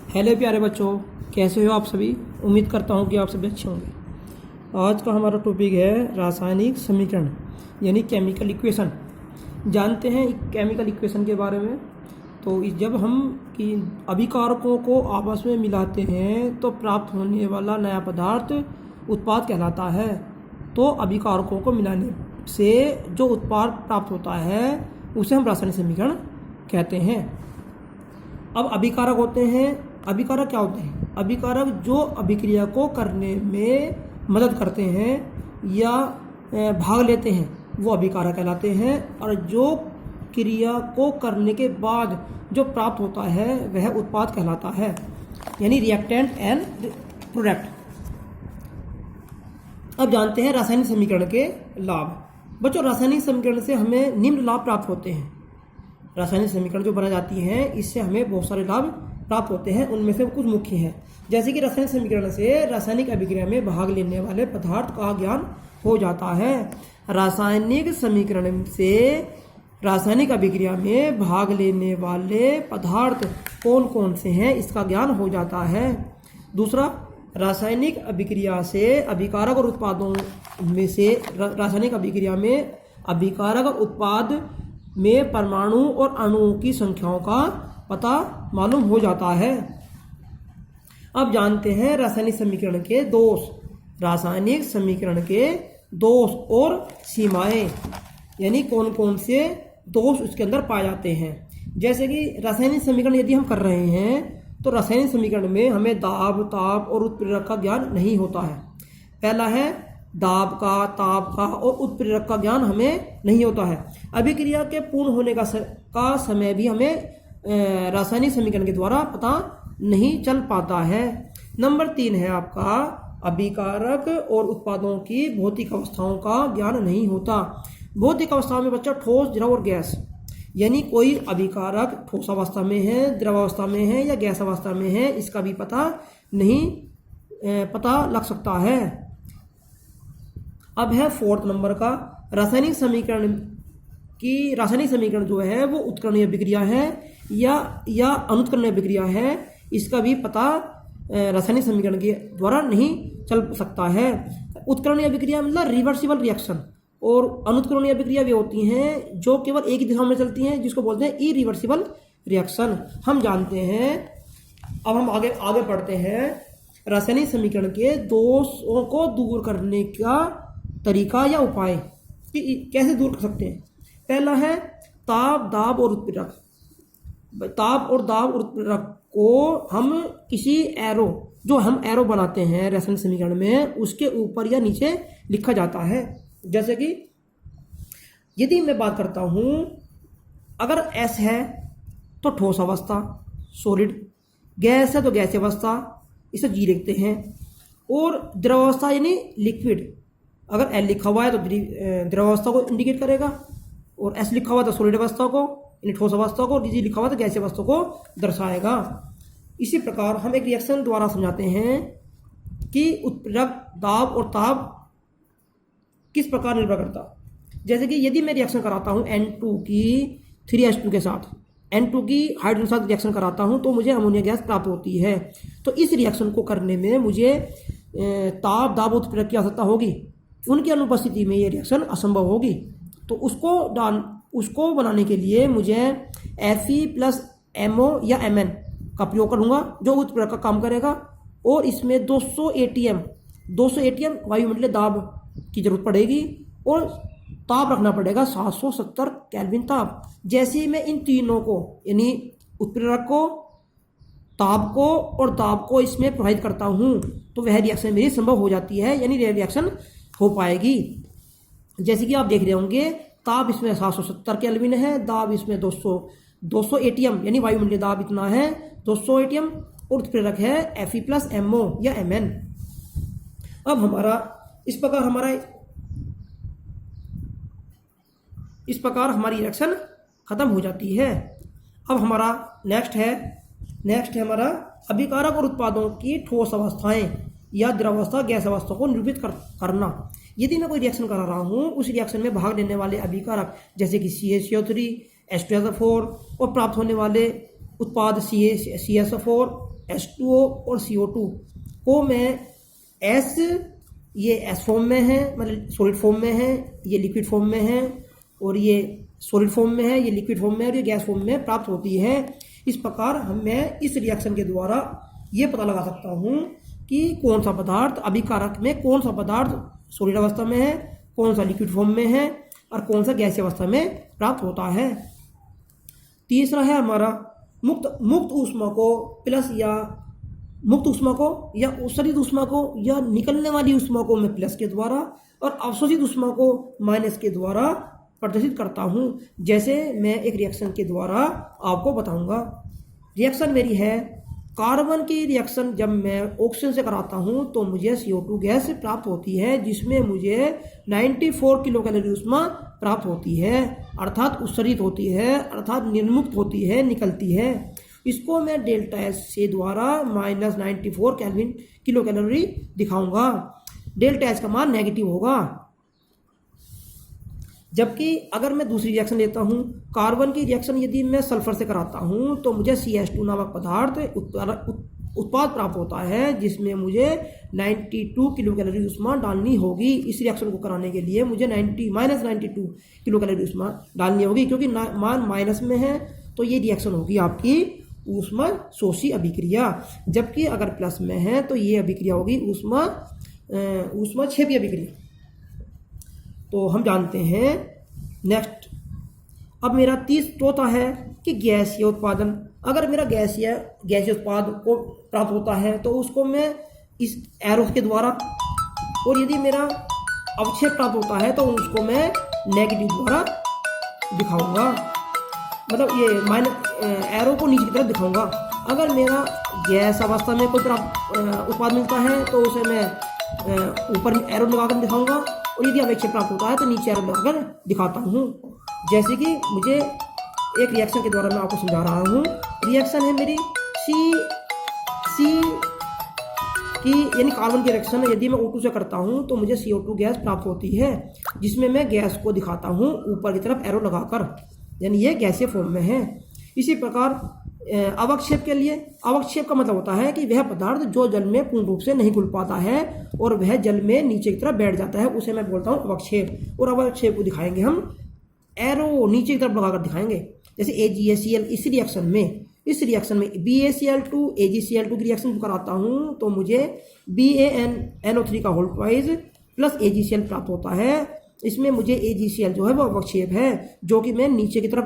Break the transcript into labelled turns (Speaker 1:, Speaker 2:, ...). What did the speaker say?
Speaker 1: Hello प्यारे बच्चों, कैसे हो आप सभी। उम्मीद करता हूँ कि आप सभी अच्छे होंगे। आज का हमारा टॉपिक है रासायनिक समीकरण यानी केमिकल इक्वेशन। जानते हैं केमिकल इक्वेशन के बारे में। तो जब हम कि अभिकारकों को आपस में मिलाते हैं तो प्राप्त होने वाला नया पदार्थ उत्पाद कहलाता है। तो अभिकारकों को मिलाने से जो उत्पाद प्राप्त होता है उसे हम रासायनिक समीकरण कहते हैं। अब अभिकारक होते हैं। अभिकारक क्या होते हैं? अभिकारक जो अभिक्रिया को करने में मदद करते हैं या भाग लेते हैं वो अभिकारक कहलाते हैं। और जो क्रिया को करने के बाद जो प्राप्त होता है वह उत्पाद कहलाता है, यानी रिएक्टेंट एंड प्रोडक्ट। अब जानते हैं रासायनिक समीकरण के लाभ। बच्चों, रासायनिक समीकरण से हमें निम्न लाभ प्राप्त होते हैं। रासायनिक समीकरण जो बना जाती हैं इससे हमें बहुत सारे लाभ प्राप्त होते हैं। उनमें से कुछ मुख्य हैं, जैसे कि रासायनिक समीकरण से रासायनिक अभिक्रिया में भाग लेने वाले पदार्थ का ज्ञान हो जाता है। रासायनिक समीकरण से रासायनिक अभिक्रिया में भाग लेने वाले पदार्थ कौन कौन से हैं इसका ज्ञान हो जाता है। दूसरा, रासायनिक अभिक्रिया से अभिकारक और उत्पादों में से रासायनिक अभिक्रिया में अभिकारक और उत्पाद में परमाणु और अणुओं की संख्याओं का पता मालूम हो जाता है। अब जानते हैं रासायनिक समीकरण के दोष। रासायनिक समीकरण के दोष और सीमाएं, यानी कौन कौन से दोष उसके अंदर पाए जाते हैं। जैसे कि रासायनिक समीकरण यदि हम कर रहे हैं तो रासायनिक समीकरण में हमें दाब, ताप और उत्प्रेरक का ज्ञान नहीं होता है। पहला है दाब का, ताप का और उत्प्रेरक का ज्ञान हमें नहीं होता है। अभिक्रिया के पूर्ण होने का समय भी हमें रासायनिक समीकरण के द्वारा पता नहीं चल पाता है। नंबर 3 है आपका अभिकारक और उत्पादों की भौतिक अवस्थाओं का ज्ञान नहीं होता। भौतिक अवस्था में बच्चा ठोस, द्रव और गैस, यानी कोई अभिकारक ठोस अवस्था में है, द्रव अवस्था में है या गैस अवस्था में है, इसका भी पता लग सकता है। अब है 4 नंबर का रासायनिक समीकरण जो है वो उत्कर्णीय अभिक्रिया है या अनुत्कर्णीय अभिक्रिया है, इसका भी पता रासायनिक समीकरण के द्वारा नहीं चल सकता है। उत्कर्णीय अभिक्रिया मतलब रिवर्सिबल रिएक्शन, और अनुत्कर्णीय अभिक्रिया वे होती हैं जो केवल एक ही दिशा में चलती हैं, जिसको बोलते हैं इरिवर्सिबल रिएक्शन। हम जानते हैं। अब हम आगे बढ़ते हैं रासायनिक समीकरण के दोषों को दूर करने का तरीका या उपाय कि कैसे दूर कर सकते हैं। पहला है ताप, दाब और उत्प्रेरक। ताप और दाब और उत्प्रेरक को हम किसी जो हम एरो बनाते हैं रासायनिक समीकरण में, उसके ऊपर या नीचे लिखा जाता है। जैसे कि यदि मैं बात करता हूं, अगर S है तो ठोस अवस्था सॉलिड, गैस है तो गैस अवस्था, इसे G लिखते हैं। और द्रव अवस्था यानी लिक्विड, अगर L लिखा हुआ है तो द्रव अवस्था को इंडिकेट करेगा, और S लिखा हुआ तो सॉलिड अवस्था को यानी ठोस अवस्था को, और G लिखा हुआ तो गैसीय अवस्था को दर्शाएगा। इसी प्रकार हम एक रिएक्शन द्वारा समझाते हैं कि उत्प्रेरक, दाब और ताप किस प्रकार निर्भर करता। जैसे कि यदि मैं रिएक्शन कराता हूं N2 की 3H2 के साथ, N2 की हाइड्रोजन के साथ रिएक्शन कराता हूं तो मुझे अमोनिया गैस प्राप्त होती है। तो इस रिएक्शन को करने में मुझे ताप, दाब और उत्प्रेरक की आवश्यकता होगी। उनकी अनुपस्थिति में ये रिएक्शन असंभव होगी। तो उसको बनाने के लिए मुझे Fe+MO या Mn का प्रयोग करूंगा जो उत्प्रेरक का काम करेगा। और इसमें 200 ATM वायुमंडलीय दाब की जरूरत पड़ेगी, और ताप रखना पड़ेगा 770 केल्विन ताप। जैसे ही मैं इन तीनों को यानी उत्प्रेरक को, ताप को और दाब को इसमें प्रभावित करता हूं तो वह रिएक्शन मेरी संभव हो जाती है, यानी रिएक्शन हो पाएगी। जैसे कि आप देख रहे होंगे, ताप इसमें 770 केल्विन है, दाब इसमें 200 ATM यानी वायुमंडलीय दाब इतना है 200 ATM, और उत्प्रेरक है Fe+MO या Mn। अब इस प्रकार हमारी रिएक्शन खत्म हो जाती है। अब हमारा नेक्स्ट है हमारा अभिकारक और उत्पादों की ठोस अवस्थाएं या द्रवावस्था, गैस अवस्था को निरूपित करना। यदि मैं कोई रिएक्शन करा रहा हूँ, उस रिएक्शन में भाग लेने वाले अभिकारक जैसे कि CaCO3, H2SO4 और प्राप्त होने वाले उत्पाद CH4, H2O और CO2 को मैं ये एस फॉर्म में है, मतलब सॉलिड फॉर्म में है, ये लिक्विड फॉर्म में है, और ये सॉलिड फॉर्म में है, ये लिक्विड फॉर्म में है, और ये गैस फॉर्म में प्राप्त होती है। इस प्रकार मैं इस रिएक्शन के द्वारा ये पता लगा सकता हूँ कि कौन सा पदार्थ अभिकारक में, कौन सा पदार्थ सॉलिड अवस्था में है, कौन सा लिक्विड फॉर्म में है और कौन सा गैसीय अवस्था में प्राप्त होता है। तीसरा है हमारा मुक्त ऊष्मा को प्लस या मुक्त ऊष्मा को या उत्सर्जित ऊष्मा को या निकलने वाली ऊष्मा को मैं प्लस के द्वारा और अवशोषित ऊष्मा को माइनस के द्वारा प्रदर्शित करता हूँ। जैसे मैं एक रिएक्शन के द्वारा आपको बताऊंगा। रिएक्शन मेरी है कार्बन की रिएक्शन। जब मैं ऑक्सीजन से कराता हूँ तो मुझे CO2 गैस प्राप्त होती है, जिसमें मुझे 94 किलो कैलोरी ऊष्मा प्राप्त होती है, अर्थात उत्सर्जित होती है, अर्थात निर्मुक्त होती है, निकलती है। इसको मैं डेल्टा एस से द्वारा -94 किलो कैलोरी दिखाऊंगा। डेल्टा एस का मान नेगेटिव होगा। जबकि अगर मैं दूसरी रिएक्शन लेता हूँ, कार्बन की रिएक्शन यदि मैं सल्फर से कराता हूँ तो मुझे CH2 नामक पदार्थ उत्पाद प्राप्त होता है, जिसमें मुझे 92 किलो कैलोरी ऊष्मा डालनी होगी। इस रिएक्शन को कराने के लिए मुझे -92 किलो कैलोरी ऊष्मा डालनी होगी, क्योंकि मान माइनस में है तो ये रिएक्शन होगी आपकी ऊष्मा शोषी अभिक्रिया। जबकि अगर प्लस में है तो ये अभिक्रिया होगी ऊष्मा क्षेपी अभिक्रिया। तो हम जानते हैं नेक्स्ट। अब मेरा चौथा है कि गैसीय उत्पादन। अगर मेरा गैसीय उत्पाद को प्राप्त होता है तो उसको मैं इस एरो के द्वारा, और यदि मेरा अवक्षेप प्राप्त होता है तो उसको मैं नेगेटिव द्वारा दिखाऊंगा, मतलब ये एरो को नीचे की तरफ दिखाऊंगा। अगर मेरा गैस अवस्था में कोई उत्पाद मिलता है तो उसे मैं ऊपर एरो लगाकर दिखाऊंगा, और यदि अवक्षेप प्राप्त होता है तो नीचे एरो लगाकर दिखाता हूँ। जैसे कि मुझे एक रिएक्शन के द्वारा मैं आपको समझा रहा हूँ। रिएक्शन है मेरी सी की, यानी कार्बन की रिएक्शन। यदि मैं O2 से करता हूँ तो मुझे CO2 गैस प्राप्त होती है, जिसमें मैं गैस को दिखाता हूँ ऊपर की तरफ एरो लगाकर, यानी ये गैसीय फॉर्म में है। इसी प्रकार अवक्षेप के लिए, अवक्षेप का मतलब होता है कि वह पदार्थ जो जल में पूर्ण रूप से नहीं घुल पाता है और वह जल में नीचे की तरफ बैठ जाता है, उसे मैं बोलता हूँ अवक्षेप। और अवक्षेप को दिखाएंगे हम एरो नीचे की तरफ लगाकर दिखाएंगे। जैसे AgCl इस रिएक्शन में BaCl2 AgCl2 की रिएक्शन कराता हूँ तो मुझे BaNO3 का होल ट्वाइस प्लस AgCl प्राप्त होता है। इसमें मुझे AgCl जो है वो अवक्षेप है, जो कि मैं नीचे की तरफ